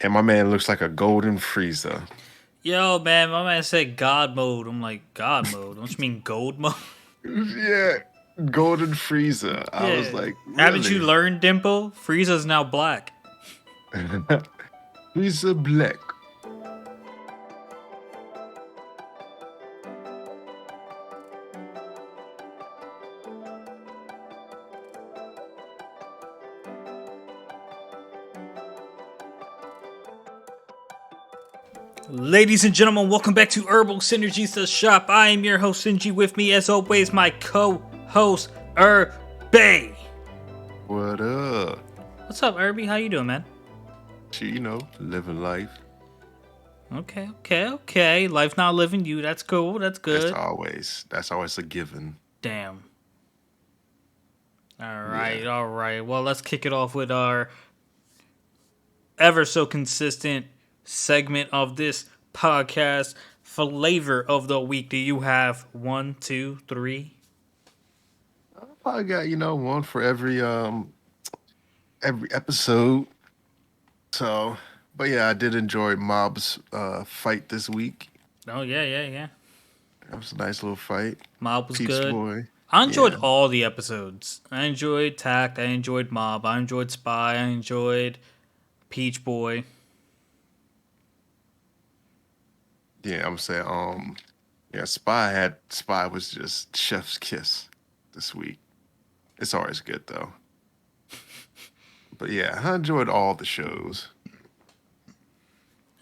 And my man looks like a golden freezer. Yo, man, my man said God mode. I'm like, God mode? Don't you mean gold mode? Yeah, golden freezer. I was Yeah. like, Haven't you really? learned, Dimple? Frieza's now black. Freezer black. Ladies and gentlemen, welcome back to Herbal Synergy the Shop. I am your host, Sinji. With me, as always, my co-host, Irby. What up? What's up, Irby? How you doing, man? Living life. Okay. Life not living you. That's cool. That's That's good. always a given. Damn. All Yeah. right, all right. Well, let's kick it off with our ever so consistent segment of this podcast. Flavor of the week. Do you have one, two, three? I probably got, one for every episode. So, but yeah, I did enjoy Mob's fight this week. Oh yeah. That was a nice little fight. Mob was Peach good. boy. I enjoyed Yeah. all the episodes. I enjoyed Tact. I enjoyed Mob. I enjoyed Spy. I enjoyed Peach Boy. Yeah, I'm saying yeah, Spy was just chef's kiss this week. It's always good though. But yeah, I enjoyed all the shows.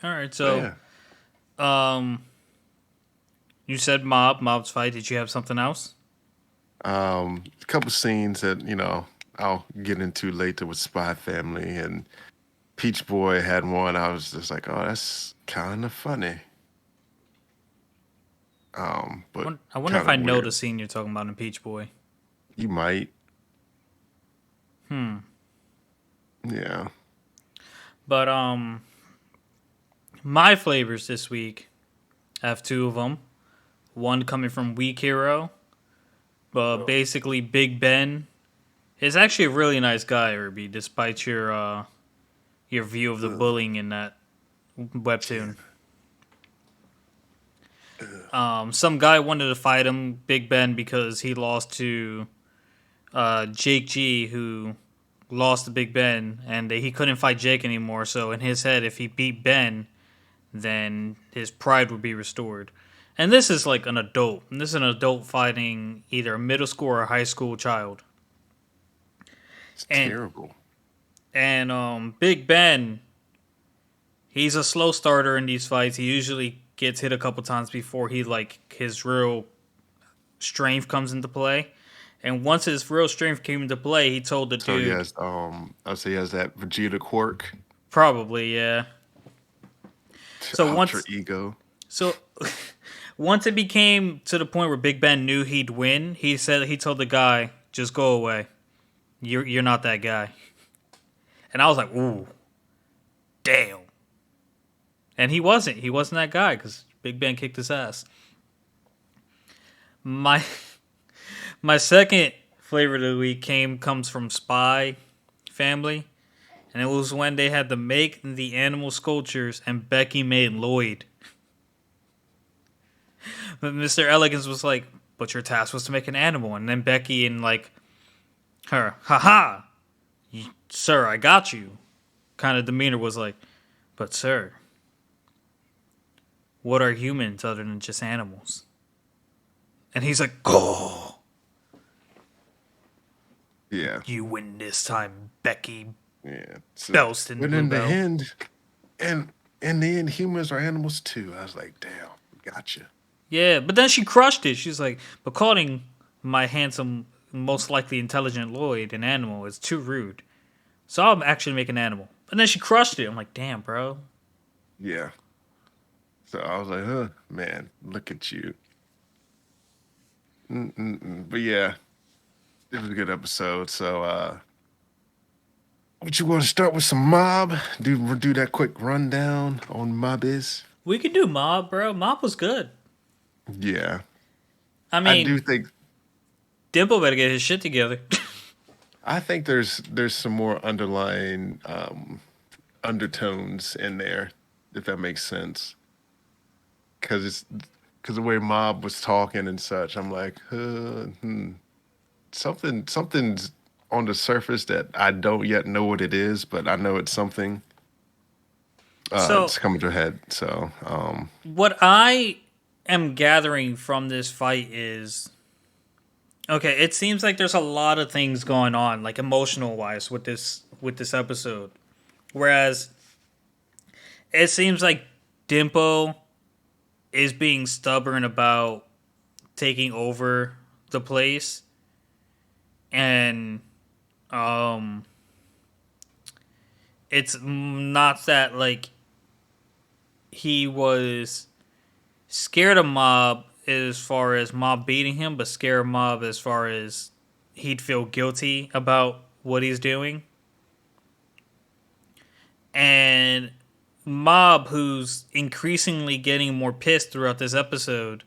All right, But so yeah. um, you said Mob's fight. Did you have something else? A couple scenes that, I'll get into later with Spy Family and Peach Boy had one. I was just like, oh, that's kind of funny. But I wonder if kind I of know the weird. scene you're talking about in Peach Boy. You might. Hmm. Yeah. But my flavors this week, I have two of them. One coming from Weak Hero, but basically Big Ben is actually a really nice guy, Irby, despite your view of the Ugh. bullying in that Yeah. webtoon. Ugh. Some guy wanted to fight him, Big Ben, because he lost to Jake G, who lost to Big Ben, and he couldn't fight Jake anymore. So in his head, if he beat Ben, then his pride would be restored. And this is like an adult. And this is an adult fighting either a middle school or a high school child. It's And terrible. Big Ben, he's a slow starter in these fights. He usually gets hit a couple times before his real strength comes into play. And once his real strength came into play, he told the So he dude, has I'll say he has that Vegeta quirk, probably, yeah. So ultra once ego. so once it became to the point where Big Ben knew he'd win, he told the guy, "Just go away. You're not that guy." And I was like, "Ooh, damn." And he wasn't. He wasn't that guy because Big Ben kicked his ass. My my second flavor of the week comes from Spy Family, and it was when they had to make the animal sculptures, and Becky made Lloyd. But Mr. Elegance was like, "But your task was to make an animal," and then Becky and like her, "Haha, sir, I got you." Kind of demeanor was like, "But sir, what are humans other than just animals?" And he's like, "Oh, Yeah. you win this time, Becky Yeah. So, Belston but in the Bluebell." end, and in the end, humans are animals too. I was like, damn, gotcha. Yeah, but then she crushed it. She's like, "But calling my handsome, most likely intelligent Lloyd an animal is too rude. So I'll actually make an animal." And then she crushed it. I'm like, "Damn, bro." Yeah. So I was like, huh, man, look at you. Mm-mm-mm. But yeah, it was a good episode. So, what you want to start with some mob? Do that quick rundown on mob is? We could do Mob, bro. Mob was good. Yeah, I I do mean, think Dimple better get his shit together. I think there's some more undertones in there, if that makes sense. Because the way Mob was talking and such, I'm like, something's on the surface that I don't yet know what it is, but I know it's something. So It's coming to a head. So, what I am gathering from this fight is okay. It seems like there's a lot of things going on, like emotional wise, with this episode. Whereas it seems like Dimpo is being stubborn about taking over the place, and um, it's not that like he was scared of Mob as far as Mob beating him, but scared of Mob as far as he'd feel guilty about what he's doing. And Mob, who's increasingly getting more pissed throughout this episode,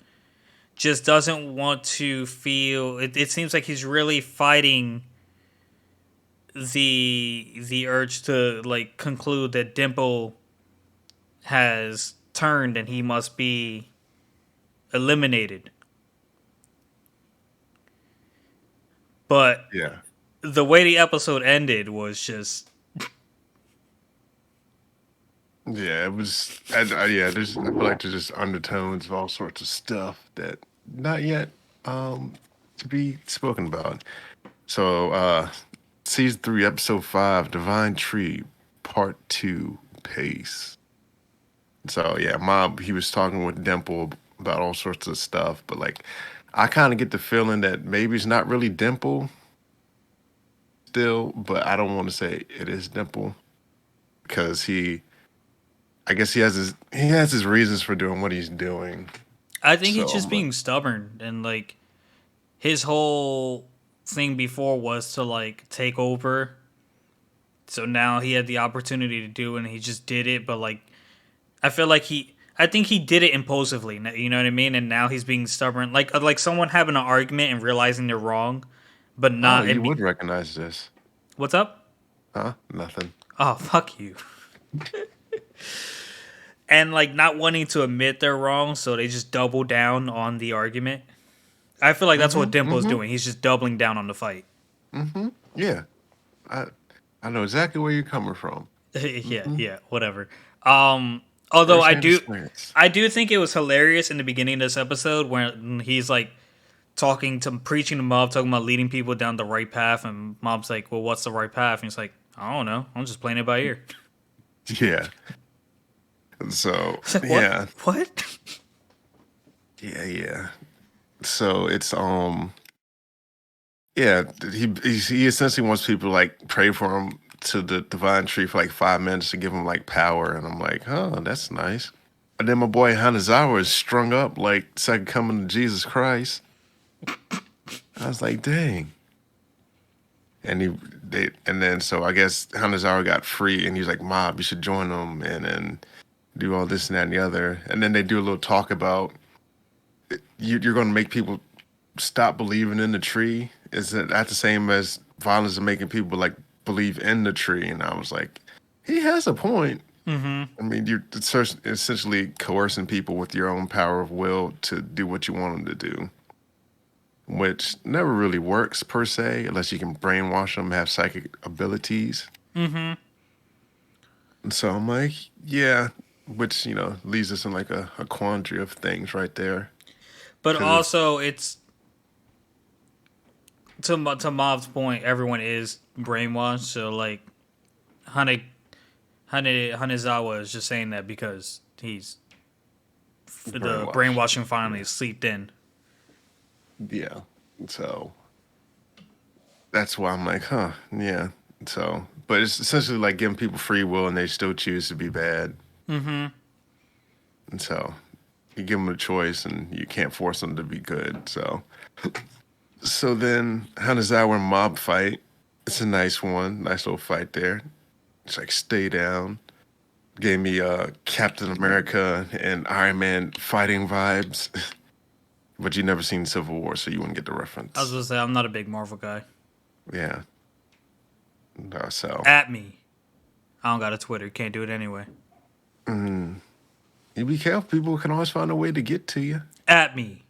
just doesn't want to feel. It seems like he's really fighting the urge to like conclude that Dimple has turned and he must be eliminated. But yeah. the way the episode ended was just Yeah, it was. Yeah, I feel like there's just undertones of all sorts of stuff that not yet to be spoken about. So, season 3, episode 5, Divine Tree, part 2, Pace. So yeah, Mob, he was talking with Dimple about all sorts of stuff, but like, I kind of get the feeling that maybe it's not really Dimple still, but I don't want to say it is Dimple because I guess he has his reasons for doing what he's doing. I think So he's just I'm like, being stubborn and like his whole thing before was to like take over. So now he had the opportunity to do it and he just did it, but like I think he did it impulsively, you know what I mean? And now he's being stubborn. Like someone having an argument and realizing they're wrong, but oh, not you and would recognize this, what's up? huh? Nothing. Oh, fuck you. And like not wanting to admit they're wrong, so they just double down on the argument. I feel like that's Mm-hmm. what Dimpo's Mm-hmm. doing. He's just doubling down on the fight. Mm-hmm. Yeah, I I know exactly where you're coming from. Yeah, Mm-hmm. yeah, whatever. Um, although First-hand experience. I do think it was hilarious in the beginning of this episode when he's like preaching to Mob, talking about leading people down the right path, and Mob's like, "Well, what's the right path?" And he's like, "I don't know. I'm just playing it by ear." Yeah. So It's like, what? yeah, What? yeah. So it's yeah, he essentially wants people to like pray for him to the divine tree for like 5 minutes to give him like power, and I'm like, oh, that's nice. And then my boy Hanazawa is strung up like second coming to Jesus Christ. I was like, dang. And and then so I guess Hanazawa got free, and he's like, Mob, you should join them, and then do all this and that and the other. And then they do a little talk about you're going to make people stop believing in the tree. Is it that the same as violence and making people like believe in the tree? And I was like, he has a point. Mm-hmm. I mean, you're essentially coercing people with your own power of will to do what you want them to do, which never really works per se, unless you can brainwash them, have psychic abilities. Mm-hmm. And so I'm like, yeah, which leaves us in like a quandary of things right there. But Because if also, it's to Mob's point. Everyone is brainwashed, so like Hane Hanezawa is just saying that because the brainwashed, brainwashing finally yeah, is seeped in. yeah. So that's why I'm like, huh, yeah. So, but it's essentially like giving people free will, and they still choose to be bad. Mm-hmm. And so you give them a choice, and you can't force them to be good. So then Hanazawa and Mob fight. It's a nice one, nice little fight there. It's like stay down. Gave me Captain America and Iron Man fighting vibes. But you never seen Civil War, so you wouldn't get the I was reference. gonna say I'm not a big Marvel guy. Yeah. No, so At me. I don't got a Twitter. Can't do it anyway. Mm. You be careful. People can always find a way to get to you. At me.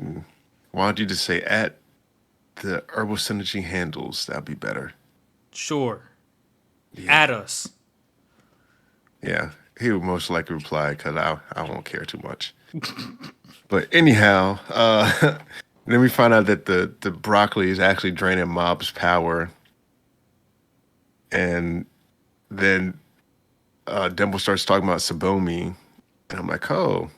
Mm. Why don't you just say at the Herbal Synergy handles? That'd be better. Sure. Yeah. At us. Yeah. He would most likely reply because I won't care too much. But anyhow, then we find out that the broccoli is actually draining Mob's power, and then Dimple starts talking about Sabomi, and I'm like, oh.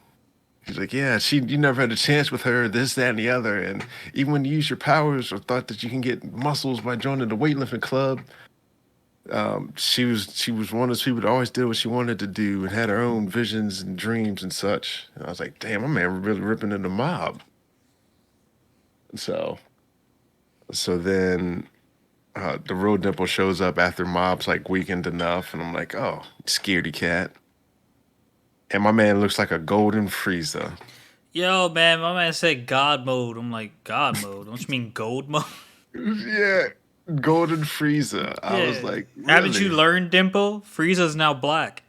He's like, yeah, you never had a chance with her, this, that, and the other, and even when you use your powers or thought that you can get muscles by joining the weightlifting club, she was one of those people that always did what she wanted to do and had her own visions and dreams and such. And I was like, damn, my man really ripping in the mob. So so then the real Dimple shows up after Mob's like weakened enough, and I'm like, oh, scaredy cat. And my man looks like a golden Frieza. Yo, man, my man said God mode. I'm like, God mode? Don't you mean gold mode? Yeah, golden Frieza. I was Yeah. like, Haven't you really? learned, Dimple? Frieza's now black.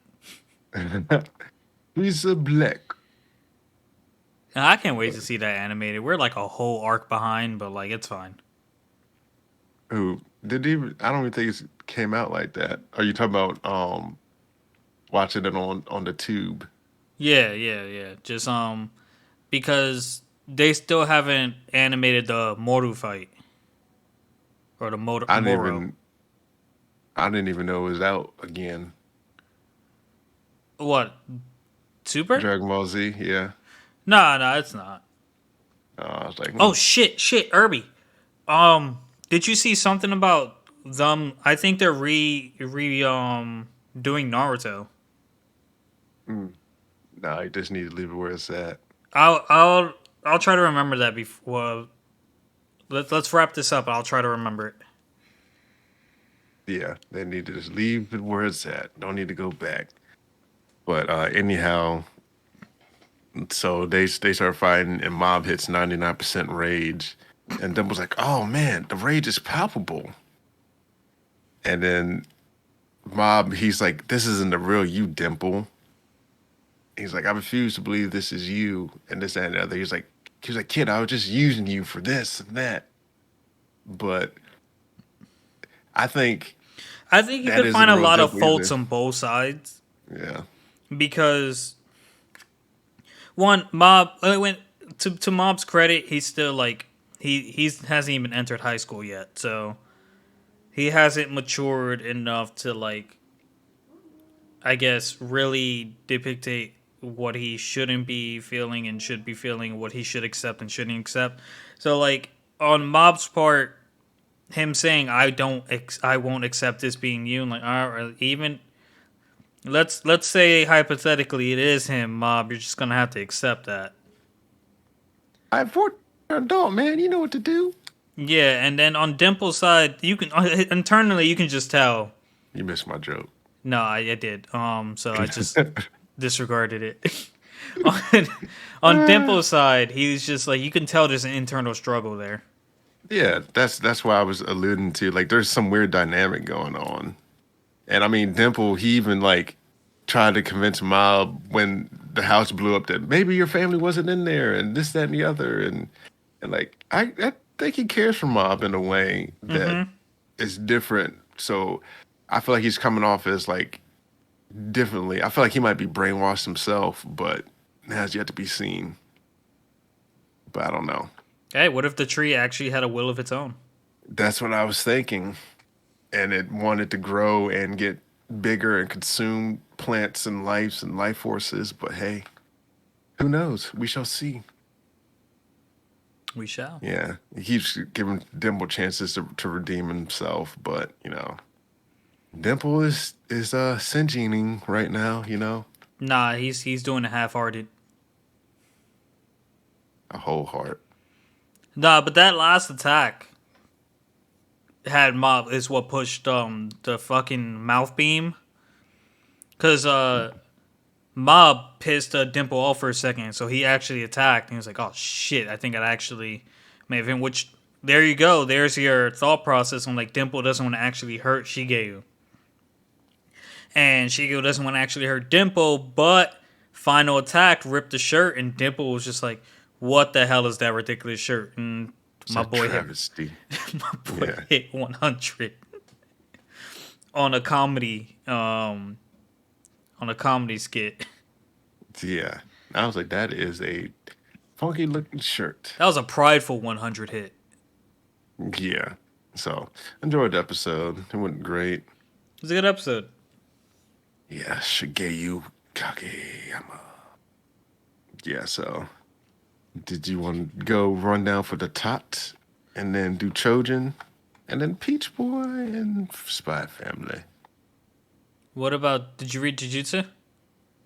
Frieza Black. And I can't wait to see that animated. We're like a whole arc behind, but like it's fine. Who did even? I don't even think it came out like that. Are you talking about watching it on the tube? Yeah, yeah, yeah. Just because they still haven't animated the Moru fight or the I didn't Moro. even I didn't even know it was out again. What? Super? Dragon Ball Z, yeah. Nah, nah, it's not. I was like, Oh shit, Irby. Did you see something about them? I think they're doing Naruto. mm, nah, I just need to leave it where it's at. I'll I'll I'll try to remember that before. Well, let's wrap this up. I'll try to remember it. Yeah, they need to just leave it where it's at. Don't need to go back. But anyhow, so they start fighting, and Mob hits 99% rage, and Dumble's like, "Oh man, the rage is palpable." And then Mob, he's like, "This isn't the real you, Dimple." He's like, "I refuse to believe this is you," and this that, and the other. He was like, "Kid, I was just using you for this and that." But I think I think you that could isn't find the a real lot of Dimple faults either. on both sides Yeah, because one Mob when to Mob's credit, he's still like he hasn't even entered high school yet, so he hasn't matured enough to like I guess really depict what he shouldn't be feeling and should be feeling, what he should accept and shouldn't accept. So like on Mob's part, him saying I won't accept this being you, and like all right, even let's say hypothetically it is him, Mob, you're just gonna have to accept that. I'm 14 adult man. You know what to do. Yeah, and then on Dimple's side, you can internally you can just tell. You missed my joke. No, I did. So I just disregarded it. on, on Dimple's side, he's just like you can tell there's an internal struggle there. Yeah, that's why I was alluding to. Like, there's some weird dynamic going on, and I mean, Dimple, he even like tried to convince Mob when the house blew up that maybe your family wasn't in there, and this, that, and the other, and like I think he cares for Mob in a way that Mm-hmm. is different. So I feel like he's coming off as like differently. I feel like he might be brainwashed himself, but it has yet to be seen. But I don't know. Hey, what if the tree actually had a will of its own? That's what I was thinking. And it wanted to grow and get bigger and consume plants and life forces. But hey, who knows? We shall see. We shall. Yeah, he keeps giving Dimple chances to redeem himself, but Dimple is singeing right now. Nah, he's doing a half-hearted. A whole heart. Nah, but that last attack had Mob is what pushed the fucking mouth beam because Mob pissed Dimple off for a second, so he actually attacked and he was like, "Oh shit, I think I actually may have him." Which there you go. There's your thought process on like Dimple doesn't want to actually hurt Shigeru. And Shigeru doesn't want to actually hurt Dimple, but final attack ripped the shirt, and Dimple was just like, "What the hell is that ridiculous shirt?" And It's my a boy hit travesty. my boy Yeah. hit 100 on a comedy skit. Yeah. I was like, that is a funky looking shirt. That was a prideful 100 hit. Yeah. So enjoyed the episode. It went great. It was a good episode. Yeah, Shigeru Kageyama. Yeah, so did you want to go run down for the tot and then do Trojan and then Peach Boy and Spy Family? What about? Did you read Jujutsu?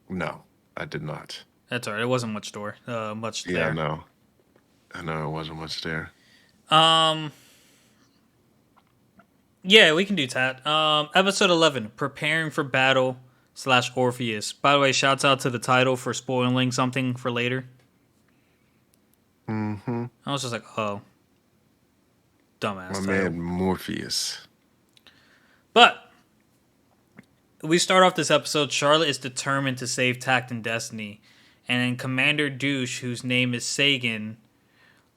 No, I did not. That's alright. It wasn't much Yeah, there. I know it wasn't much there. Um, yeah, we can do that. Episode 11, preparing for battle slash Orpheus. By the way, shouts out to the title for spoiling something for later. Mm-hmm. I was just like, oh, My dumbass title. man Morpheus. But we start off this episode. Charlotte is determined to save Tact and Destiny, and then Commander Douche, whose name is Sagan,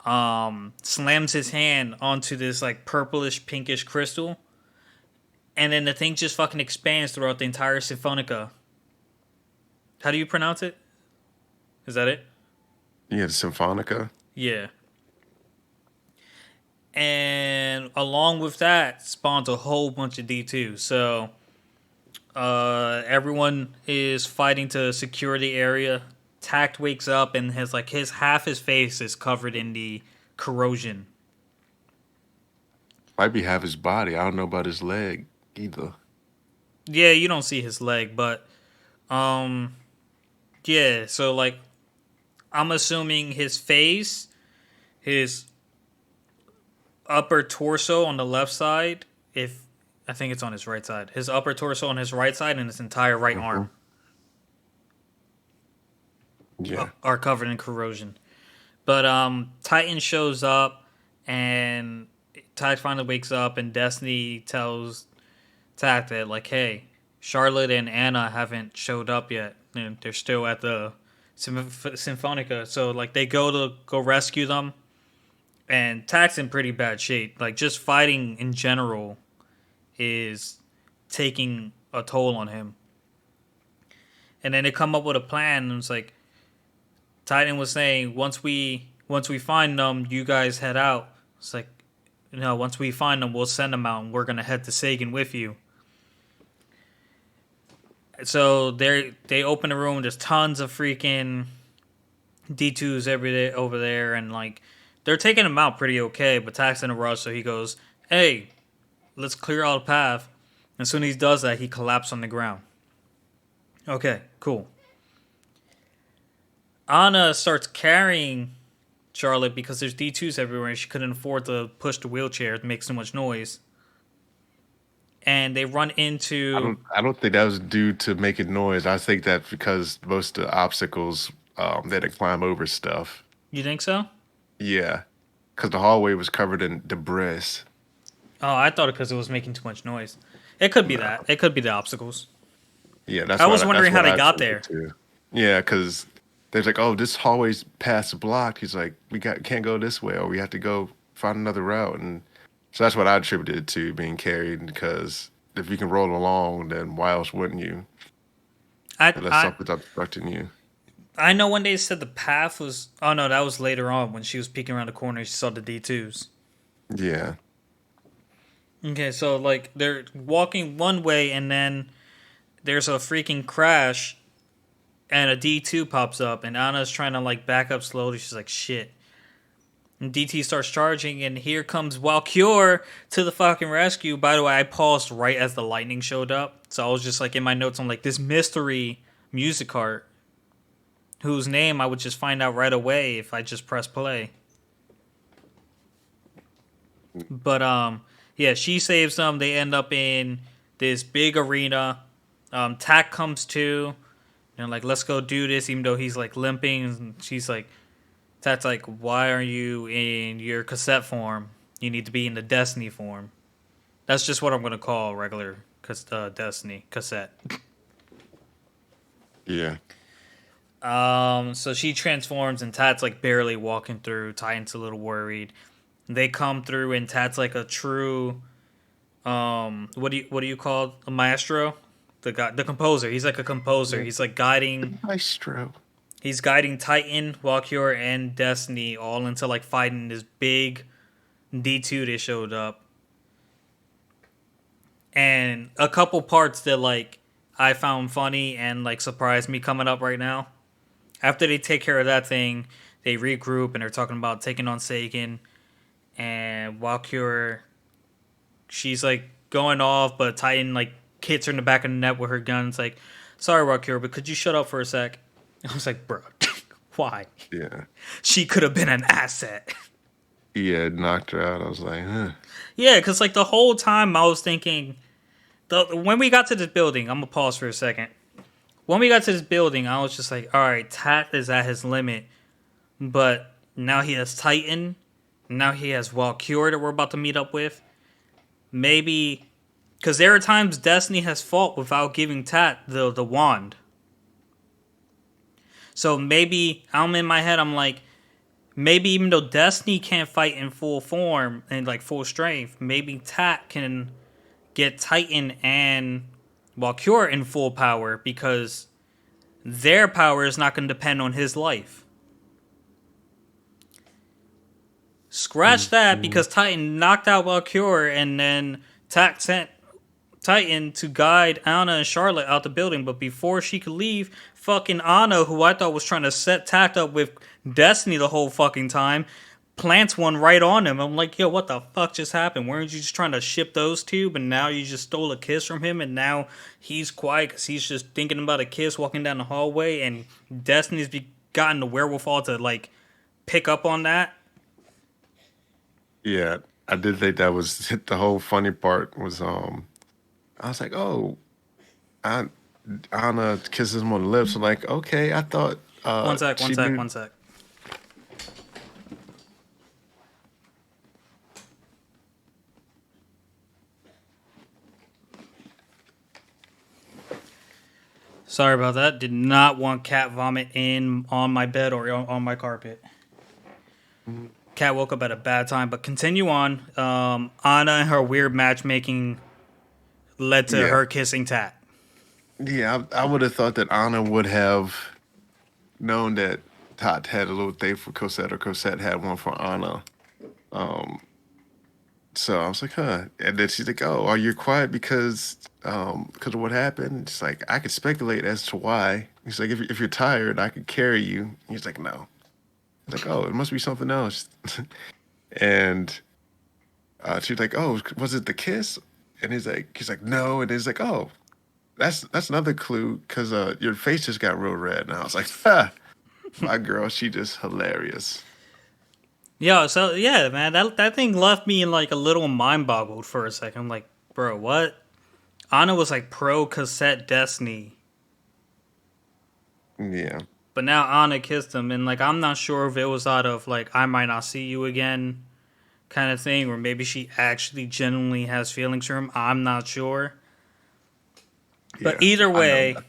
slams his hand onto this like purplish pinkish crystal, and then the thing just fucking expands throughout the entire Symphonica. How do you pronounce it? Is that it? Yeah, the Symphonica. Yeah. And along with that spawns a whole bunch of D2. So everyone is fighting to secure the area. Tact wakes up and his half his face is covered in the corrosion. Might be half his body. I don't know about his leg either. Yeah, you don't see his leg, but um yeah, so like I'm assuming his face, his upper torso on the left side, if I think it's on his right side. His upper torso on his right side and his entire right Mm-hmm. arm Yeah. are covered in corrosion. But Titan shows up and Titan finally wakes up and Destiny tells Tact that like, hey, Charlotte and Anna haven't showed up yet. And they're still at the Symphonica. So like they go rescue them, and Tact's in pretty bad shape. Like just fighting in general is taking a toll on him. And then they come up with a plan, and it's like Titan was saying, once we find them, you guys head out. It's like, no, once we find them, we'll send them out, and we're gonna head to Sagan with you. So they open the room. There's tons of freaking D2s every day over there, and like they're taking them out pretty okay. But Tack's in a rush, so he goes, "Hey, let's clear out the path." As soon as he does that, he collapses on the ground. Okay, cool. Anna starts carrying Charlotte because there's D2s everywhere, and she couldn't afford to push the wheelchair. It makes too much noise. And they run into. I don't think that was due to making noise. I think that because most of the obstacles they had to climb over stuff. You think so? Yeah. Because the hallway was covered in debris. Oh, I thought it because it was making too much noise. It could be No. that. It could be the obstacles. Yeah, I was that's wondering how what they I got attributed there. to. Yeah, because there's like, oh, this hallway's past blocked. He's like, can't go this way, or we have to go find another route, and so that's what I attributed it to being carried. Because if you can roll along, then why else wouldn't you? I Unless I something's obstructing you. I know when they said the path was. Oh no, that was later on when she was peeking around the corner. She saw the D2s. Yeah. Okay, so like they're walking one way, and then there's a freaking crash, and a D2 pops up, and Anna's trying to like back up slowly. She's like, shit. And DT starts charging, and here comes Valkyr to the fucking rescue. By the way, I paused right as the lightning showed up. So I was just like in my notes, I'm like, this mystery music art, whose name I would just find out right away if I just press play. But yeah, she saves them. They end up in this big arena. Tack comes to, and like, let's go do this, even though he's like limping. And she's like, Tack's like, why are you in your cassette form? You need to be in the Destiny form. That's just what I'm gonna call regular Destiny cassette. Yeah. So she transforms and Tat's like barely walking through. Titan's a little worried. They come through and Tat's like a true what do you call a maestro? The guy, the composer. He's like a composer. Yeah. He's like guiding. Maestro. He's guiding Titan, Valkyr, and Destiny all into like fighting this big D2 they showed up, and a couple parts that like I found funny and like surprised me coming up right now. After they take care of that thing, they regroup and they're talking about taking on Sagan and Valkyr. She's like going off, but Titan like hits her in the back of the neck with her gun. It's like, sorry, Valkyr, but could you shut up for a sec? I was like, bro, why? Yeah. She could have been an asset. Yeah, knocked her out. I was like, huh. Yeah, because like the whole time I was thinking, when we got to this building, I'm gonna pause for a second. When we got to this building, I was just like, all right, Tat is at his limit, but now he has Titan, now he has Valkyr that we're about to meet up with. Maybe because there are times Destiny has fought without giving Tat the wand. So maybe I'm in my head. I'm like, maybe even though Destiny can't fight in full form and like full strength, maybe Tat can get Titan and Valkyr in full power because their power is not going to depend on his life. Scratch that Mhm. because Titan knocked out Valkyr and then Tat sent Titan to guide Anna and Charlotte out the building, but before she could leave, fucking Anna, who I thought was trying to set Tact up with Destiny the whole fucking time, plants one right on him. I'm like, yo, what the fuck just happened? Weren't you just trying to ship those two, but now you just stole a kiss from him, and now he's quiet because he's just thinking about a kiss walking down the hallway, and Destiny's gotten the wherewithal to like pick up on that. Yeah. I did think that was the whole funny part was I was like, oh, I Anna kisses him on the lips. I'm like, okay, I thought One sec, one she sec, knew. one sec. Sorry about that. Did not want cat vomit in on my bed or on my carpet. Cat woke up at a bad time, but continue on. Anna and her weird matchmaking led to Yeah. her kissing Tat. Yeah, I would have thought that Anna would have known that Tot had a little thing for Cosette or Cosette had one for Anna. Um, so I was like, huh. And then she's like, oh, are you quiet because of what happened? It's like, I could speculate as to why. He's like, if you're tired, I could carry you. He's like, no. He's like, oh, it must be something else. And she's like, oh, was it the kiss? And he's like, no. And he's like, oh, that's another clue because your face just got real red. And I was like, ha, my girl, she just hilarious. Yo, so yeah, man, that thing left me in like a little mind boggled for a second. I'm like, bro, what? Anna was like pro cassette Destiny, Yeah, but now Anna kissed him, and like I'm not sure if it was out of like I might not see you again kind of thing, or maybe she actually genuinely has feelings for him. I'm not sure. But yeah, either I know way, that.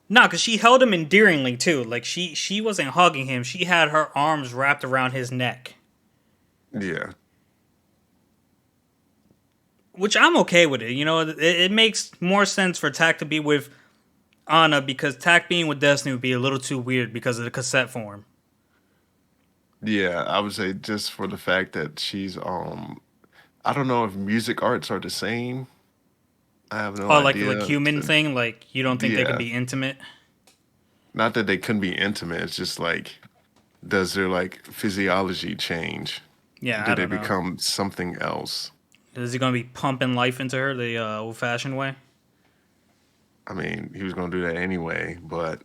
no, because she held him endearingly too. Like she wasn't hugging him. She had her arms wrapped around his neck, Yeah, which I'm okay with it. You know, it makes more sense for Tack to be with Anna because Tack being with Destiny would be a little too weird because of the cassette form. yeah. I would say just for the fact that she's I don't know if music arts are the same. I have no Oh, like the idea. human thing. Like you don't think they can Yeah, be intimate? not that they couldn't be intimate. It's just like, does their like physiology change? Yeah, Do I they don't know. become something else? Is he gonna be pumping life into her the old-fashioned way? I mean, he was gonna do that anyway, but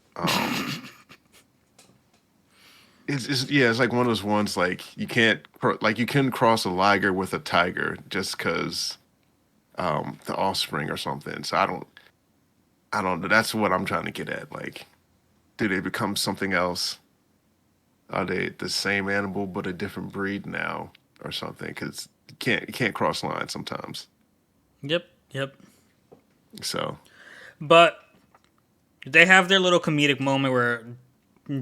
it's yeah, it's like one of those ones like you couldn't cross a liger with a tiger just because the offspring or something. So I don't know. That's what I'm trying to get at. Like, do they become something else? Are they the same animal but a different breed now or something? Because you can't cross lines sometimes. Yep, yep. So But They have their little comedic moment where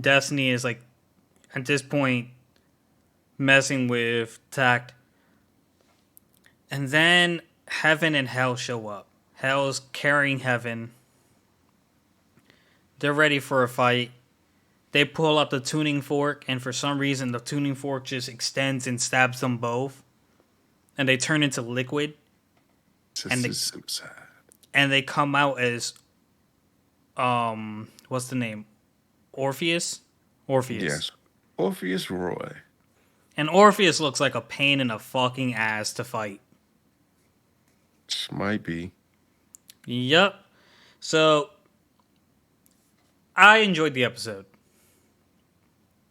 Destiny is like at this point messing with tact, and then Heaven and Hell show up. Hell's carrying Heaven. They're ready for a fight. They pull up the tuning fork, and for some reason, the tuning fork just extends and stabs them both, and they turn into liquid, and This they is so sad. come out as what's the name? Orpheus. Orpheus. Yes. Orpheus Roy. And Orpheus looks like a pain in the fucking ass to fight. Might be. Yep. So I enjoyed the episode.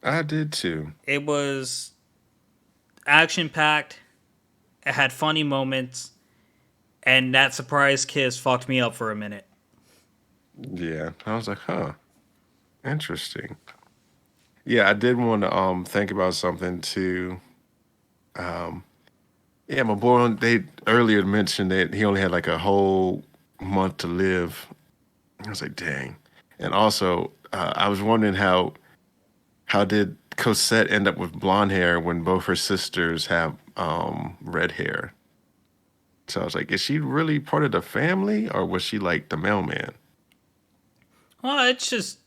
I did too. It was action packed. It had funny moments, and that surprise kiss fucked me up for a minute. Yeah. I was like, huh. Interesting. Yeah, I did want to think about something too. Um yeah, my boy they earlier mentioned that he only had like a whole month to live. I was like, dang. And also, I was wondering how did Cosette end up with blonde hair when both her sisters have red hair? So I was like, is she really part of the family or was she like the mailman? Well, it's just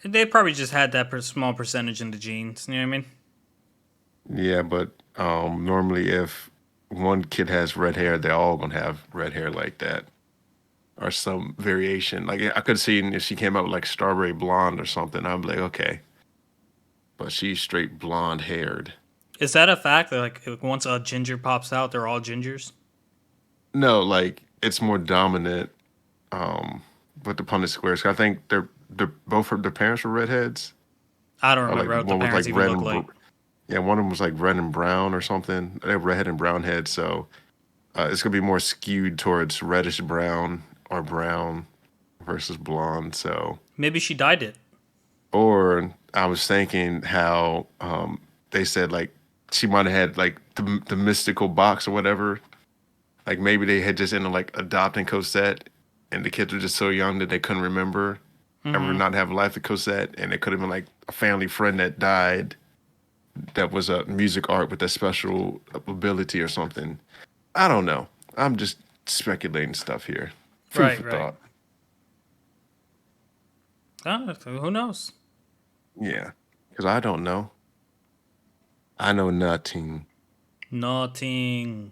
they probably just had that small percentage in the genes. You know what I mean? Yeah, but normally if one kid has red hair, they're all gonna have red hair like that. Or some variation. Like I could see if she came out with like strawberry blonde or something, I'd be like, okay. But she's straight blonde haired. Is that a fact that like once a ginger pops out, they're all gingers? No, like it's more dominant with the Punnett squares. I think they're both of their parents were redheads. I don't Or like remember what the one was like parents even red look and like. yeah, one of them was like red and brown or something. They have redhead and brown head, so it's gonna be more skewed towards reddish brown or brown versus blonde. So, Maybe she dyed it. or I was thinking how they said like she might have had like the mystical box or whatever. Like maybe they had just ended up like adopting Cosette, and the kids were just so young that they couldn't remember ever Mm-hmm. not having life with Cosette, and it could have been like a family friend that died that was a music art with a special ability or something. I don't know. I'm just speculating stuff here. Food Right, for right. thought. Who knows? Yeah, because I don't know. I know nothing, Nothing.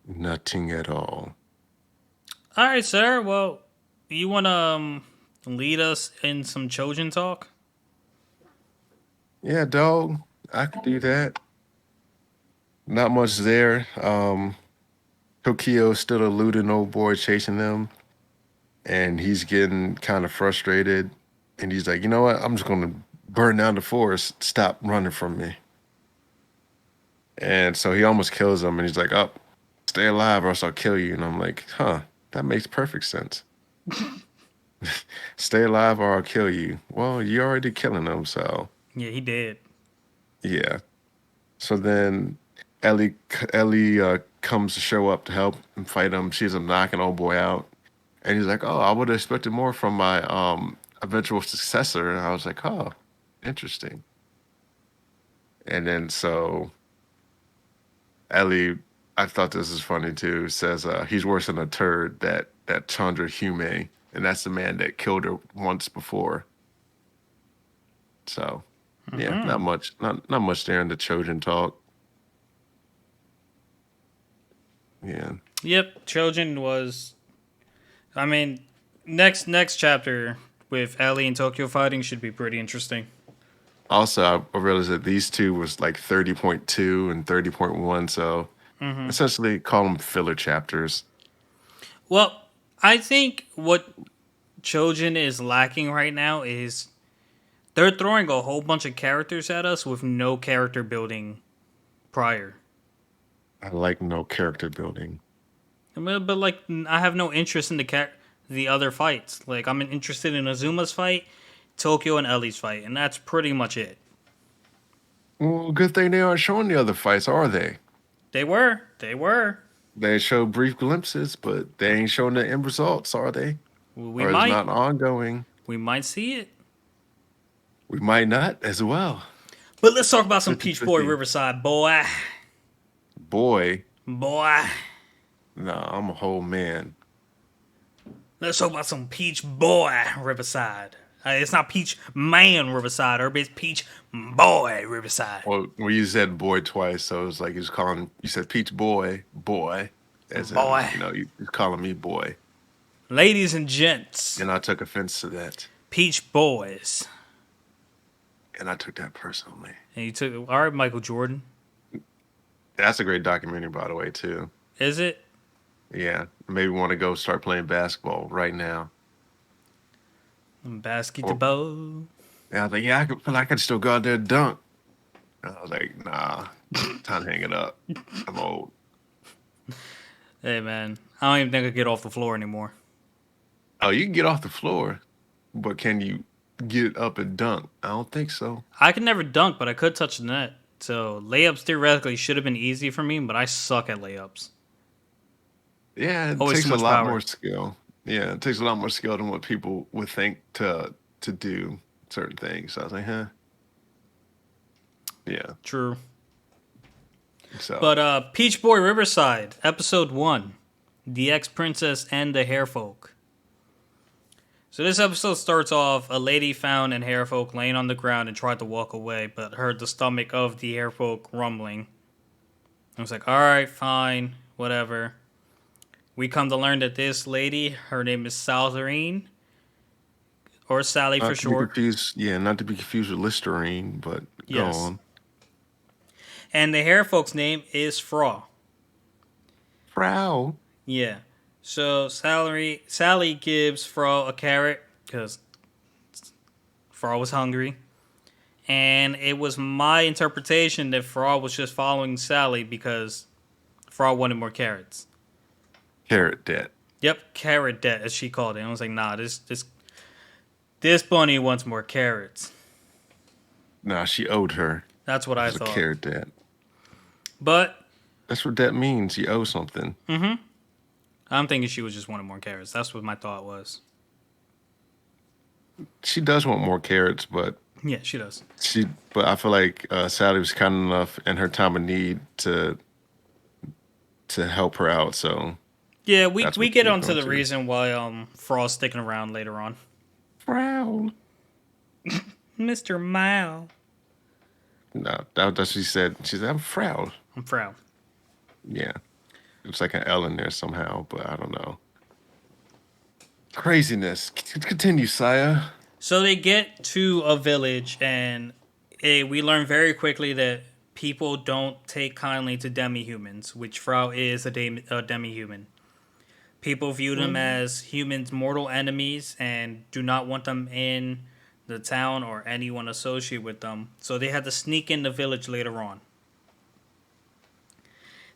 nothing at all. All right, sir. Well, you want to lead us in some Chojin talk? Yeah, dog. I could do that. Not much there. Tokyo's still eluding old boy chasing them, and he's getting kind of frustrated. And he's like, you know what? I'm just gonna burn down the forest. Stop running from me. And so he almost kills him, and he's like, "Up, stay alive, or else I'll kill you." And I'm like, "Huh, that makes perfect sense. Stay alive, or I'll kill you." Well, you're already killing him, so Yeah, he did. yeah. So then Ellie comes to show up to help and fight him. She's knocking old boy out, and he's like, "Oh, I would have expected more from my eventual successor." And I was like, "Oh, interesting." And then so Ellie, I thought this was funny too. Says he's worse than a turd. That Chandra Hume, and that's the man that killed her once before. So yeah, not Mm-hmm. much, not much there in the Trojan talk. Yeah. Yep, Chojin was. I mean, next chapter with Ellie and Tokyo fighting should be pretty interesting. Also, I realized that these two was like 30.2 and 30.1. So Mm-hmm. essentially, call them filler chapters. Well, I think what Chojin is lacking right now is they're throwing a whole bunch of characters at us with no character building prior. I like no character building. But like, I have no interest in the other fights. Like, I'm interested in Azuma's fight, Tokyo and Ellie's fight, and that's pretty much it. Well, good thing they aren't showing the other fights, are they? They were. They show brief glimpses, but they ain't showing the end results, are they? We or is might. not ongoing. We might see it. We might not as well. But let's talk about some Peach Boy 50-50. Riverside, boy. Boy, Boy. nah, I'm a whole man. Let's talk about some Peach Boy Riverside. It's not Peach Man Riverside, or it's Peach Boy Riverside. Well, you said boy twice, so it was like you was calling. You said Peach Boy, boy, as in Boy. you're calling me boy, Ladies and gents, and I took offense to that, Peach Boys. and I took that personally. And you took, all right, Michael Jordan. That's a great documentary, by the way, too. Is it? Yeah, maybe want to go start playing basketball right now. Or Basketball. yeah, I was like, yeah, I could feel like I could still go out there and dunk. And I was like, nah, time to hang it up. I'm old. Hey, man. I don't even think I get off the floor anymore. Oh, you can get off the floor, but can you get up and dunk? I don't think so. I can never dunk, but I could touch the net. So layups theoretically should have been easy for me, but I suck at layups. Yeah, it Always too takes a much lot power. more skill. Yeah, it takes a lot more skill than what people would think to do certain things. So I was like, huh, yeah. True. So But Peach Boy Riverside, episode 1, The Ex-Princess and the Hairfolk. So this episode starts off, a lady found an hairfolk laying on the ground and tried to walk away, but heard the stomach of the hairfolk rumbling. I was like, alright, fine, whatever. We come to learn that this lady, her name is Salzarine, or Sally for not to be short. confused. Yeah, not to be confused with Listerine, but go Yes. on. And the hairfolk's name is Fra. Frau. Yeah. So Sally gives Fra a carrot because Fra was hungry. And it was my interpretation that Fra was just following Sally because Fra wanted more carrots. Carrot debt. Yep, carrot debt as she called it. And I was like, nah, this bunny wants more carrots. Nah, she owed her. That's what It I was a thought. carrot debt. But That's what debt means. You owe something. I'm thinking she was just wanting more carrots. That's what my thought was. She does want more carrots, but Yeah, she does. but I feel like Sally was kind enough in her time of need to help her out. So Yeah, we that's we what she get was onto going the to. reason why Fraw's sticking around later on. Frau. Mr. Mao. No, that's what she said. She said, I'm Frau. I'm Frau. Yeah. It's like an L in there somehow, but I don't know. Craziness. Continue, Saya. So they get to a village, and we learn very quickly that people don't take kindly to demi-humans, which Frau is a demi-human. People view them as humans' mortal enemies and do not want them in the town or anyone associated with them. So they had to sneak in the village later on.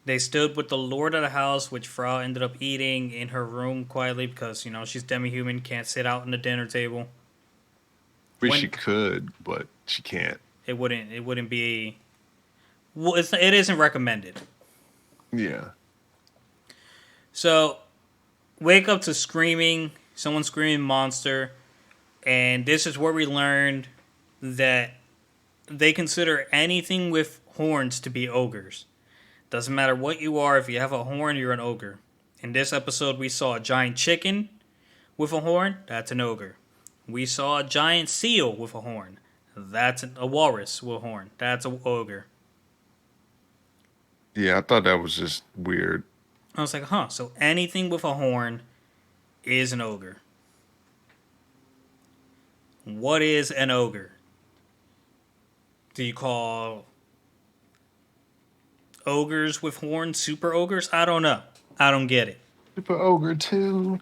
They stood with the lord of the house, which Frau ended up eating in her room quietly because, she's demi-human, can't sit out on the dinner table. Wish When she could, but she can't. it wouldn't be, well, it isn't recommended. Yeah. So wake up to someone screaming monster, and this is where we learned that they consider anything with horns to be ogres. Doesn't matter what you are, if you have a horn, you're an ogre. In this episode, we saw a giant chicken with a horn, that's an ogre. We saw a giant seal with a horn. That's a walrus with a horn. That's an ogre. Yeah, I thought that was just weird. I was like, huh, so anything with a horn is an ogre. What is an ogre? Do you call ogres with horns super ogres? I don't know. I don't get it. Super ogre too.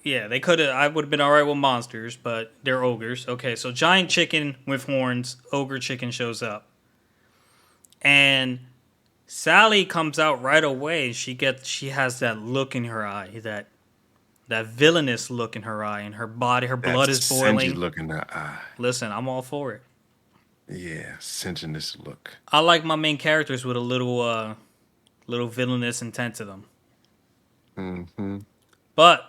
Yeah, they could have. I would have been alright with monsters, but they're ogres. Okay, so giant chicken with horns, ogre chicken shows up. And Sally comes out right away. She has that look in her eye, that villainous look in her eye, and her blood That is singy boiling. look in the eye. Listen, I'm all for it. Yeah, singiness look. I like my main characters with a little villainous intent to them. Mm-hmm. But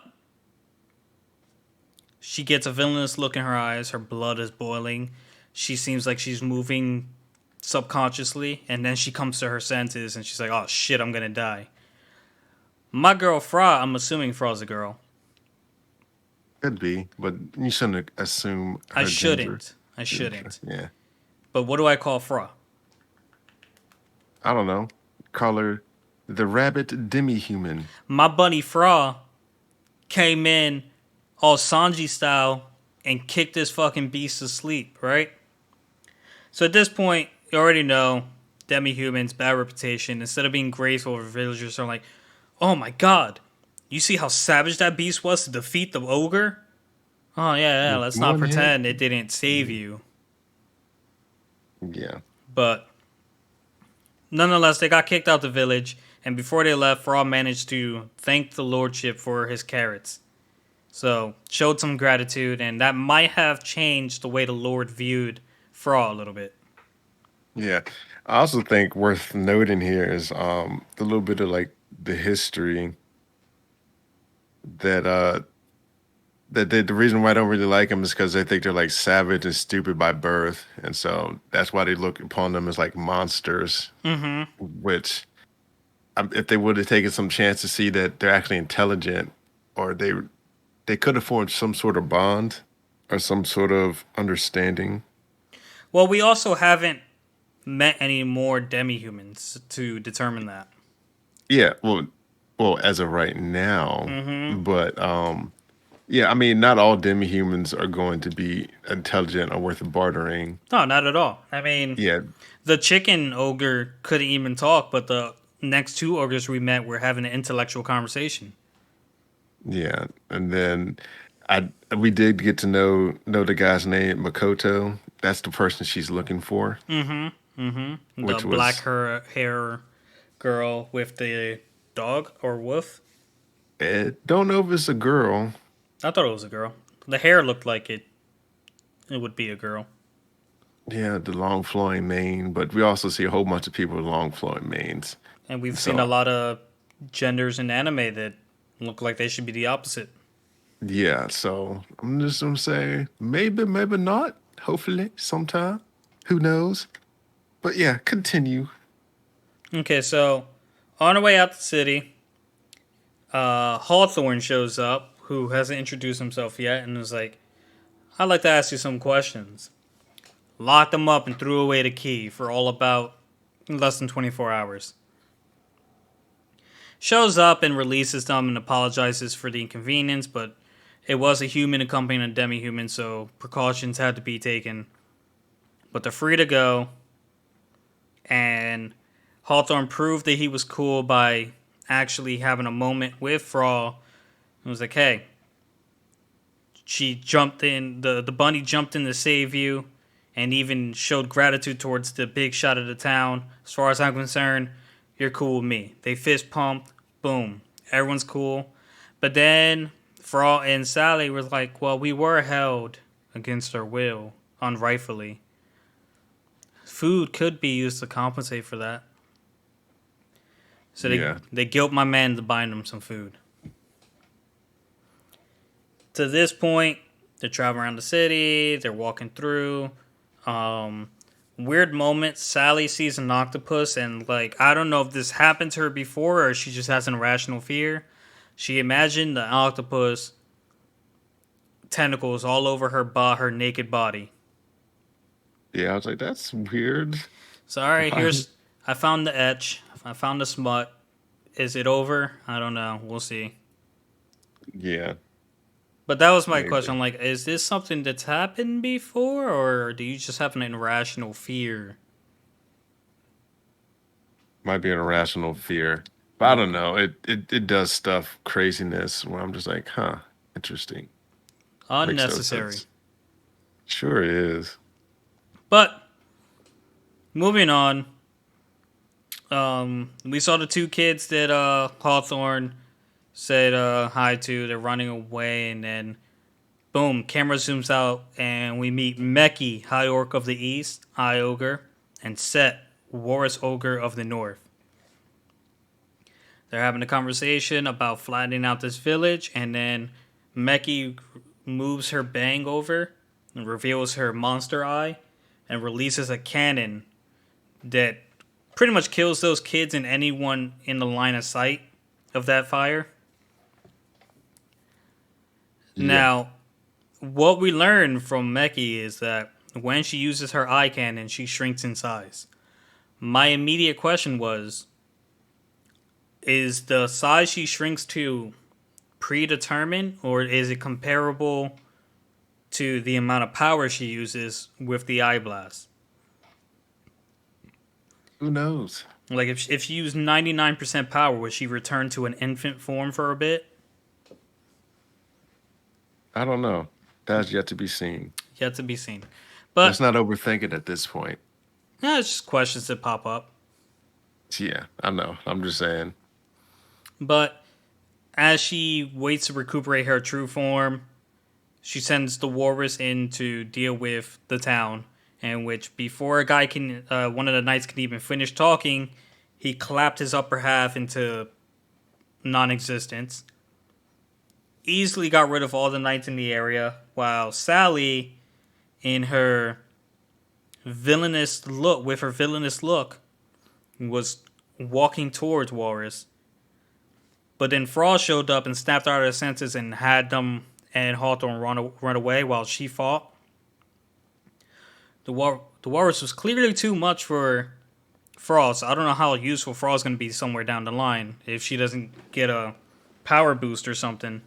She gets a villainous look in her eyes. Her blood is boiling. She seems like she's moving subconsciously, and then she comes to her senses and she's like, "Oh shit, I'm gonna die." My girl Fra, I'm assuming Fra's a girl. Could be, but you shouldn't assume I her gender. shouldn't. I shouldn't. Yeah. But what do I call Fra? I don't know. Call her the rabbit demi-human. My bunny Fra came in all Sanji style and kicked this fucking beast to sleep, right? So at this point, you already know demi-humans, bad reputation. Instead of being graceful, villagers are like, "Oh my god, you see how savage that beast was to defeat the ogre? Oh yeah, With let's not one hit. pretend it didn't save you." Yeah. But nonetheless, they got kicked out the village, and before they left, Frog managed to thank the lordship for his carrots. So showed some gratitude, and that might have changed the way the Lord viewed Frog a little bit. Yeah. I also think worth noting here is a little bit of like the history that the reason why I don't really like them is because they think they're like savage and stupid by birth, and so that's why they look upon them as like monsters. Mm-hmm. Which, if they would have taken some chance to see that they're actually intelligent, or they could have formed some sort of bond or some sort of understanding. Well, we also haven't met any more demi-humans to determine that. Yeah, well, as of right now, Mm-hmm. but yeah, I mean, not all demi-humans are going to be intelligent or worth bartering. No, not at all. I mean, Yeah, the chicken ogre couldn't even talk, but the next two ogres we met were having an intellectual conversation. yeah, and then I we did get to know the guy's name, Makoto. That's the person she's looking for, Mm-hmm. Mm-hmm. The which black was hair girl with the dog or wolf. don't know if it's a girl. I thought it was a girl. The hair looked like it would be a girl. Yeah, the long flowing mane, but we also see a whole bunch of people with long flowing manes. And we've seen a So lot of genders in anime that look like they should be the opposite. yeah, so I'm just gonna say maybe, maybe not. Hopefully, sometime. Who knows? But yeah, continue. Okay, so on our way out the city, Hawthorne shows up, who hasn't introduced himself yet, and is like, "I'd like to ask you some questions." Locked him up and threw away the key for all about less than 24 hours. Shows up and releases them and apologizes for the inconvenience, but it was a human accompanying a demi-human, so precautions had to be taken. But they're free to go, and Hawthorne proved that he was cool by actually having a moment with Fraw. It was like, hey, she jumped in, the bunny jumped in to save you, and even showed gratitude towards the big shot of the town. As far as I'm concerned, you're cool with me. They fist pumped, boom, everyone's cool. But then Fraw and Sally were like, well, we were held against our will, unrightfully. Food could be used to compensate for that. So Yeah, they guilt my man to buying them some food. To this point, they're traveling around the city, they're walking through. Um, Weird moment, Sally sees an octopus, and like, I don't know if this happened to her before or she just has an irrational fear. She imagined the octopus tentacles all over her naked body. yeah. I was like, that's weird. Sorry, Why? here's I found the etch. I found the smut. Is it over? I don't know. We'll see. Yeah, But that was my question. maybe. I'm like, is this something that's happened before, or do you just have an irrational fear? Might be an irrational fear, but I don't know. It does stuff craziness where I'm just like, huh, interesting. Makes no Unnecessary. sense. Sure is. But moving on, we saw the two kids that Hawthorne said hi to. They're running away, and then boom, camera zooms out, and we meet Meki, High Orc of the East, High Ogre, and Set, Warris Ogre of the North. They're having a conversation about flattening out this village, and then Meki moves her bang over and reveals her monster eye and releases a cannon that pretty much kills those kids and anyone in the line of sight of that fire. Yeah. Now, what we learn from Meki is that when she uses her eye cannon, she shrinks in size. My immediate question was, is the size she shrinks to predetermined, or is it comparable to the amount of power she uses with the eye blast? Who knows? Like, if she used 99% power, would she return to an infant form for a bit? I don't know. That's yet to be seen. Yet to be seen. Let's But, not overthink it at this point. yeah, it's just questions that pop up. Yeah, I know. I'm just saying. But as she waits to recuperate her true form, she sends the walrus in to deal with the town. In which, before one of the knights can even finish talking, he clapped his upper half into non-existence. Easily got rid of all the knights in the area, while Sally, in her villainous look, was walking towards Walrus. But then Frost showed up and snapped out of her senses and had them and Hawthorne run away while she fought. The Walrus was clearly too much for Frost. I don't know how useful Frost is going to be somewhere down the line if she doesn't get a power boost or something.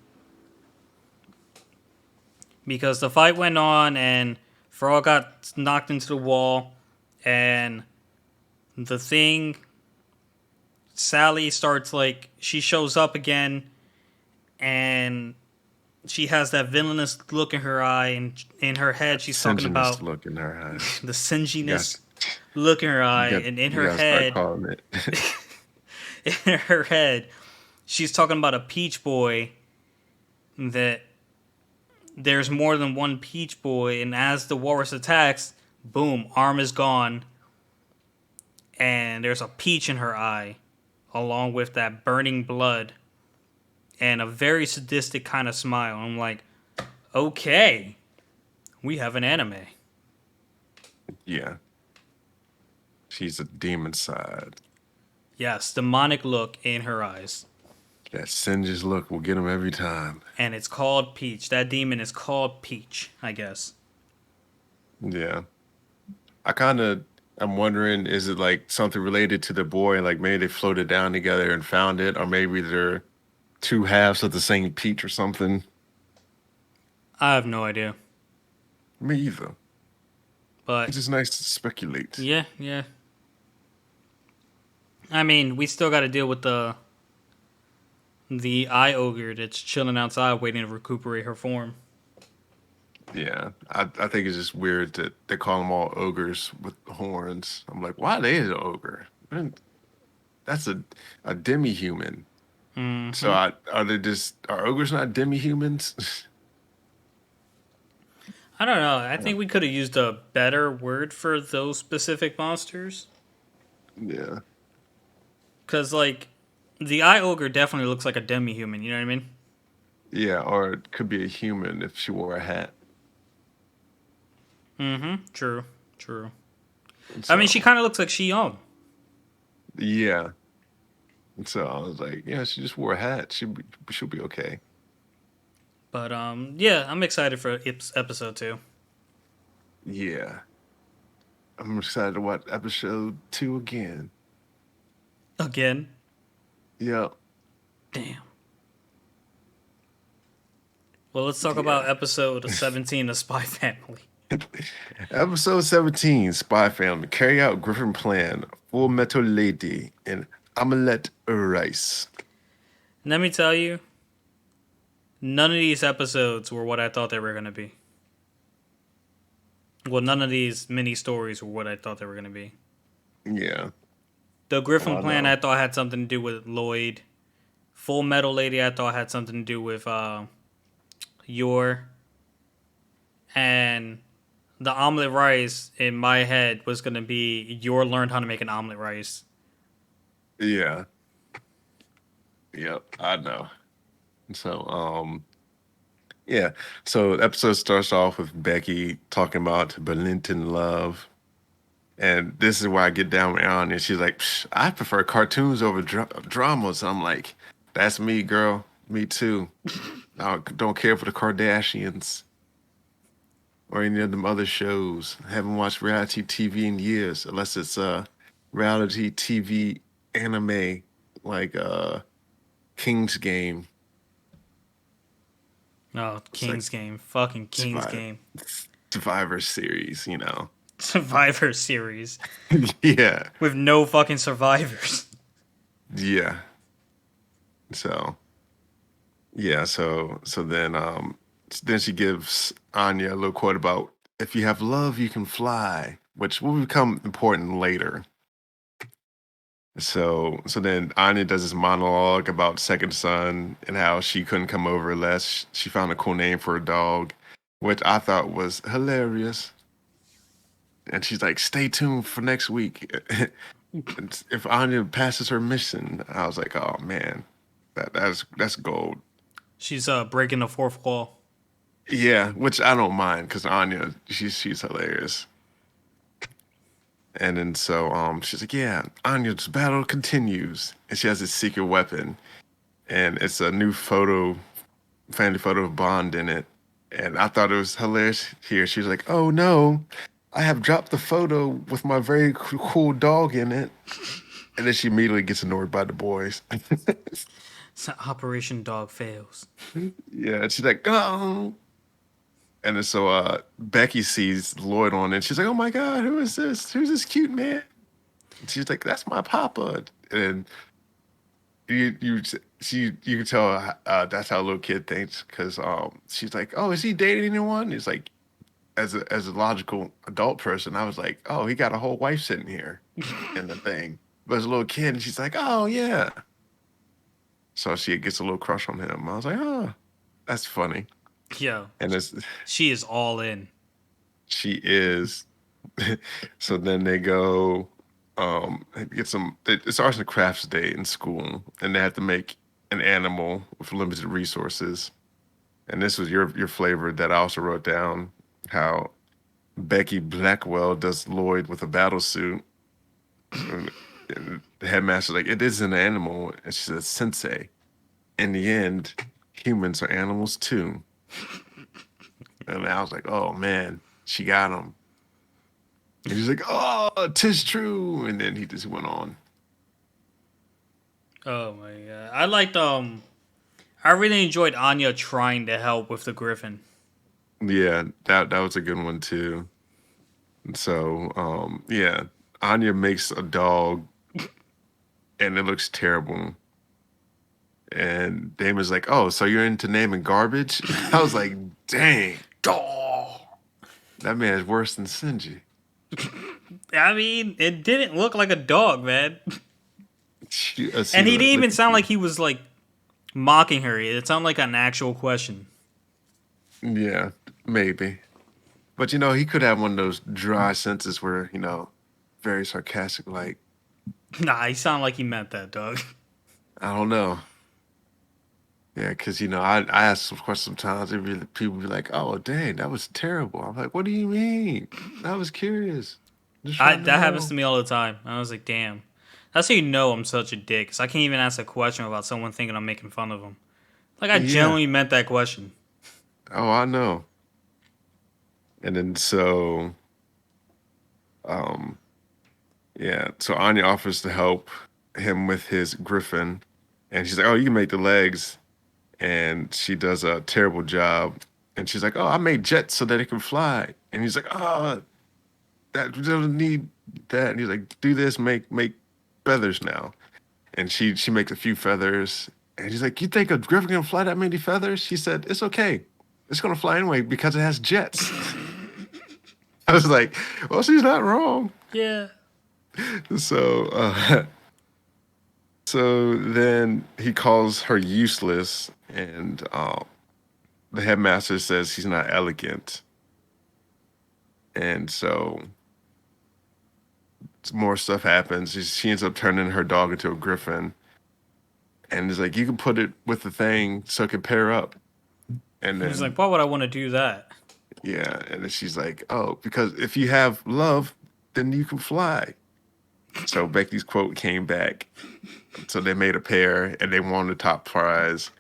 Because the fight went on and Frost got knocked into the wall, and the thing, Sally starts she shows up again, and she has that villainous look in her eye, and in her head she's talking Singiness about look in her eyes. the You singiness guys, look in her eye, you got, and in you her gotta start head, calling it. in her head, she's talking about a Peach Boy, that there's more than one Peach Boy, and as the walrus attacks, boom, arm is gone, and there's a peach in her eye, along with that burning blood, and a very sadistic kind of smile. I'm like, okay, we have an anime. Yeah, she's a demon side. Yes, demonic look in her eyes. That singes look will get him every time. And it's called Peach. That demon is called Peach, I guess. Yeah, I kind of. I'm wondering, is it like something related to the boy? Like maybe they floated down together and found it, or maybe they're two halves of the same peach or something. I have no idea. Me either. But It's just nice to speculate. yeah, yeah. I mean, we still got to deal with the eye ogre that's chilling outside waiting to recuperate her form. Yeah, I think it's just weird that they call them all ogres with horns. I'm like, why are they an ogre? Man, that's a demi-human. So Hmm. are ogres not demi-humans? I don't know. I I don't- think we could have used a better word for those specific monsters. yeah, Because, the eye ogre definitely looks like a demi human, you know what I mean? yeah, or it could be a human if she wore a hat. Mm hmm. True. True. And I mean, she so kind of looks like Shion. yeah, and so I was like, yeah, she just wore a hat. She'll be okay. But, yeah, I'm excited for episode 2. Yeah, I'm excited to watch episode 2 again. Again. Yeah, Damn. Well, let's talk about yeah. episode 17 of Spy Family. Episode 17, Spy Family. Carry out Griffin plan. Full Metal Lady and Omelette Rice. Let me tell you, none of these episodes were what I thought they were going to be. Well, none of these mini stories were what I thought they were going to be. Yeah. The Oh, Griffin I plan know. I thought had something to do with Lloyd. Full Metal Lady I thought had something to do with Yor. And the omelet rice in my head was going to be Yor learned how to make an omelet rice. Yeah. Yep. I know. So, Yeah. So the episode starts off with Becky talking about Berlinton love. And this is where I get down with Anya. She's like, "Psh, I prefer cartoons over dramas." I'm like, that's me, girl. Me too. I don't care for the Kardashians or any of them other shows. I haven't watched reality TV in years, unless it's reality TV anime like King's Game. Oh, It's like King's Game. Fucking King's Survivor, Game. Survivor series, Survivor series. Yeah, With no fucking survivors. yeah. So yeah, so then she gives Anya a little quote about if you have love, you can fly, which will become important later. So then Anya does this monologue about second son and how she couldn't come over unless she found a cool name for a dog, which I thought was hilarious. And she's like, "Stay tuned for next week." If Anya passes her mission, I was like, "Oh man, that's gold." She's breaking the fourth wall. Yeah, which I don't mind because Anya, she's hilarious. And then she's like, "Yeah, Anya's battle continues," and she has this secret weapon, and it's a new family photo of Bond in it. And I thought it was hilarious. Here, she's like, "Oh no, I have dropped the photo with my very cool dog in it," and then she immediately gets annoyed by the boys. So Operation Dog fails. Yeah, and she's like, "Oh." And then Becky sees Lloyd on it. And she's like, "Oh my God, who is this? Who's this cute man?" And she's like, "That's my papa." And you can tell that's how a little kid thinks because she's like, "Oh, is he dating anyone?" He's like, as a logical adult person, I was like, "Oh, he got a whole wife sitting here in the thing." But as a little kid, she's like, "Oh yeah." So she gets a little crush on him. I was like, "Oh, that's funny." Yo, And it's she is all in. she is. So then they go get some it's arts and crafts day in school and they have to make an animal with limited resources. And this was your flavor that I also wrote down how Becky Blackwell does Lloyd with a battle suit. And the headmaster's like, it is an animal. And she says, Sensei, in the end, humans are animals too. And I was like, oh man, she got him. And he's like, oh, tis true. And then he just went on. Oh my god. I really enjoyed Anya trying to help with the Griffin. Yeah, that was a good one too. Yeah, Anya makes a dog and it looks terrible. And Damon's like, oh, so you're into naming garbage? I was like, dang, dog. That man is worse than Sinji. I mean, it didn't look like a dog, man. See, And he didn't look even at sound you. like he was like mocking her. It sounded like an actual question. Yeah, maybe. But he could have one of those dry sentences where, very sarcastic, like, Nah, he sounded like he meant that, dog. I don't know. Yeah, because I ask some questions sometimes. People be like, "Oh, dang, that was terrible." I'm like, "What do you mean? I was curious, just trying to That happens know." to me all the time. I was like, damn. That's how you know I'm such a dick. Cause I can't even ask a question without someone thinking I'm making fun of them. Like I Yeah. genuinely meant that question. Oh, I know. And then um, yeah. So Anya offers to help him with his griffin, and she's like, "Oh, you can make the legs," and she does a terrible job. And she's like, "Oh, I made jets so that it can fly," and he's like, "Oh, that doesn't need that." And he's like, "Do this, make feathers now." And she makes a few feathers, and he's like, "You think a griffin can fly that many feathers?" She said, "It's okay. It's gonna fly anyway because it has jets." I was like, "Well, she's not wrong." Yeah. So, so then he calls her useless, and the headmaster says he's not elegant, and so more stuff happens. She ends up turning her dog into a griffin, and it's like you can put it with the thing so it can pair up. And He's then like, why would I want to do that? yeah, and then she's like, "Oh, because if you have love, then you can fly." So Becky's quote came back. So they made a pair, and they won the top prize.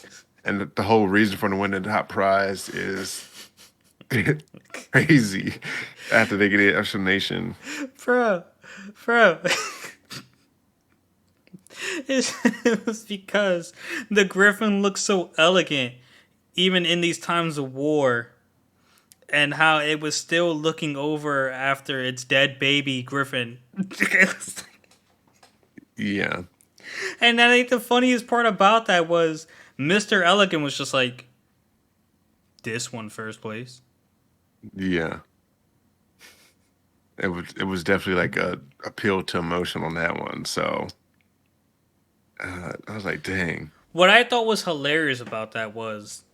And the whole reason for them winning the top prize is crazy. After they get the explanation, Bro, bro. It was because the Griffin looks so elegant, even in these times of war, and how it was still looking over after its dead baby Griffin. yeah, And I think the funniest part about that was Mr. Elegant was just like, this one first place. yeah. It was definitely like a appeal to emotion on that one. So I was like, dang, What I thought was hilarious about that was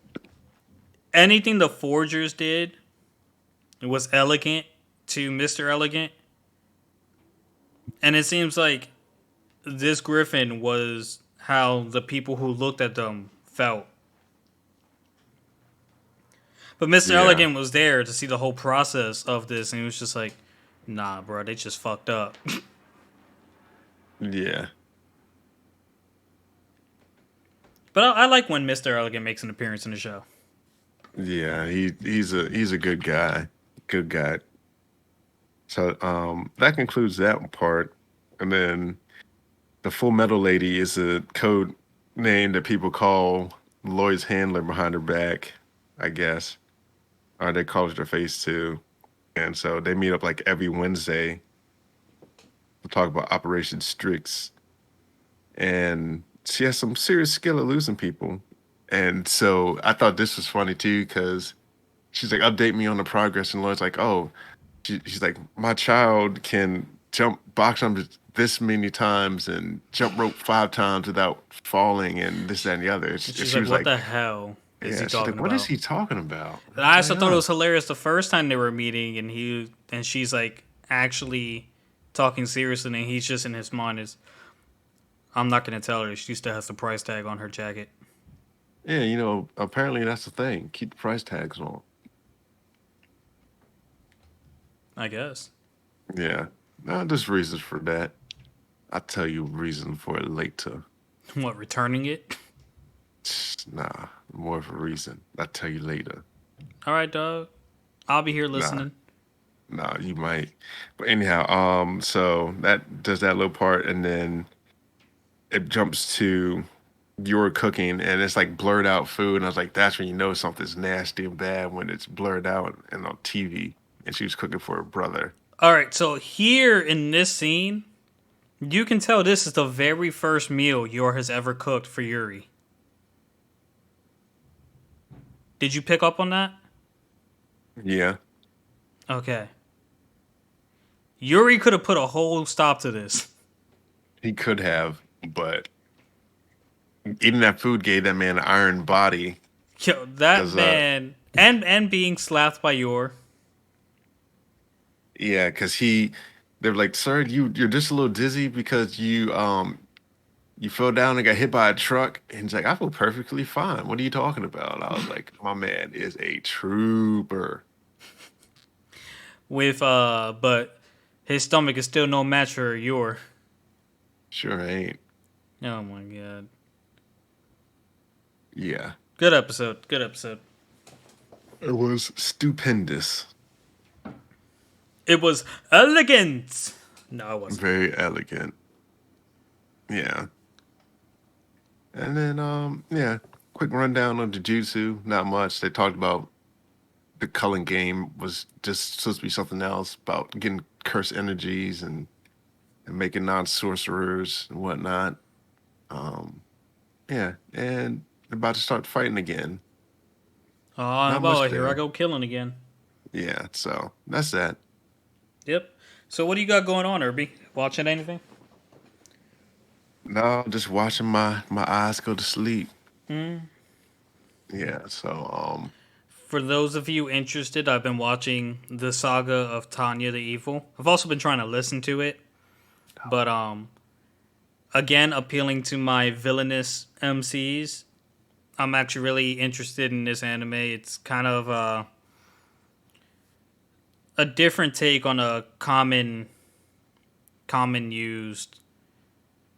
anything the Forgers did was elegant to Mr. Elegant. And it seems like this Griffin was how the people who looked at them felt. But Mr. yeah, Elegant was there to see the whole process of this, and he was just like, nah, bro, they just fucked up. yeah, But I like when Mr. Elegant makes an appearance in the show. yeah. He's a good guy, good guy. So that concludes that part, and then the Full Metal Lady is a code name that people call Lloyd's handler behind her back, I guess, or they call it her face too. And so they meet up like every Wednesday to talk about Operation Strix. And she has some serious skill at losing people. And so I thought this was funny too because she's like, update me on the progress. And Lloyd's like, oh, she's like, my child can jump box jump this many times and jump rope 5 times without falling and this, that, and the other. And And she's she like, was what like, the hell is he yeah, she's like, talking what is about? he talking about? And I I was also like, thought it oh, was hilarious the first time they were meeting, and she's like actually talking seriously, and he's just in his mind is, I'm not gonna tell her. She still has the price tag on her jacket. yeah, apparently that's the thing. Keep the price tags on. I guess. Yeah. No, there's reasons for that. I'll tell you reason for it later. What, returning it? Nah, more of a reason. I'll tell you later. All right, dog. I'll be here Nah, listening. nah, you might. But anyhow, so that does that little part, and then it jumps to your cooking, and it's like blurred out food, and I was like, that's when you know something's nasty and bad when it's blurred out and on TV. And she was cooking for her brother. All right, so here in this scene, you can tell this is the very first meal Yor has ever cooked for Yuri. Did you pick up on that? Yeah, Okay. Yuri could have put a whole stop to this. he could have, but eating that food gave that man an iron body. Yo, that Because man, and being slapped by Yor. yeah, because they're like, sir, you're just a little dizzy because you fell down and got hit by a truck. And he's like, I feel perfectly fine. What are you talking about? I was like, my man is a trooper. But his stomach is still no match for Yor. Sure ain't. Oh my god. Yeah, Good episode. Good episode. it was stupendous, It was elegant. No, it wasn't. very elegant. Yeah, and then yeah, quick rundown on Jujutsu. Not much. They talked about the culling game was just supposed to be something else about getting cursed energies and making non sorcerers and whatnot. Um, yeah, and they're about to start fighting again. Oh, how Not much about here I there. go killing again. Yeah, so that's that. Yep. So what do you got going on, Irby? Watching anything? No, just watching my eyes go to sleep. Hmm. Yeah, so For those of you interested, I've been watching the saga of Tanya the Evil. I've also been trying to listen to it, but again, appealing to my villainous MCs, I'm actually really interested in this anime. It's kind of a different take on a common used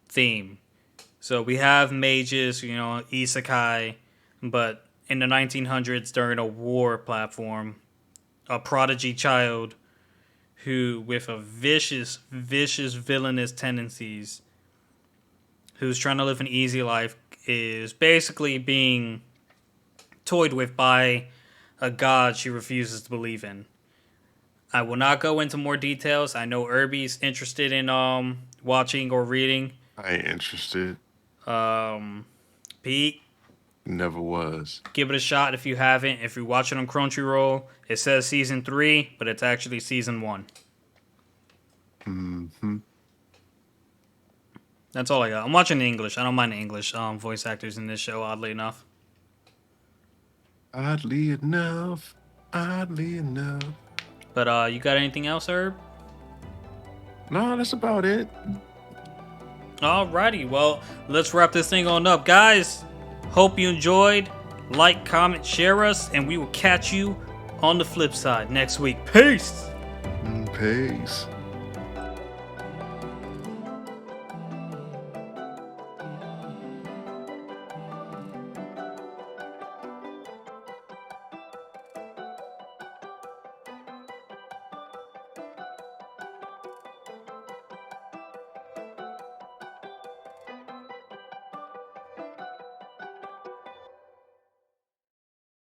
theme. So we have mages, isekai, but in the 1900s during a war platform, a prodigy child who with a vicious villainous tendencies, who's trying to live an easy life, is basically being toyed with by a god she refuses to believe in. I will not go into more details. I know Irby's interested in watching or reading. I ain't interested. Um, Pete, Never was. give it a shot if you haven't. If you watch it on Crunchyroll, it says season 3, but it's actually season 1. Hmm. That's all I got. I'm watching in English. I don't mind the English voice actors in this show, oddly enough. Oddly enough. Oddly enough. But you got anything else, Herb? No, that's about it. Alrighty, well, let's wrap this thing on up. Guys, hope you enjoyed. Like, comment, share us, and we will catch you on the flip side next week. Peace! Peace.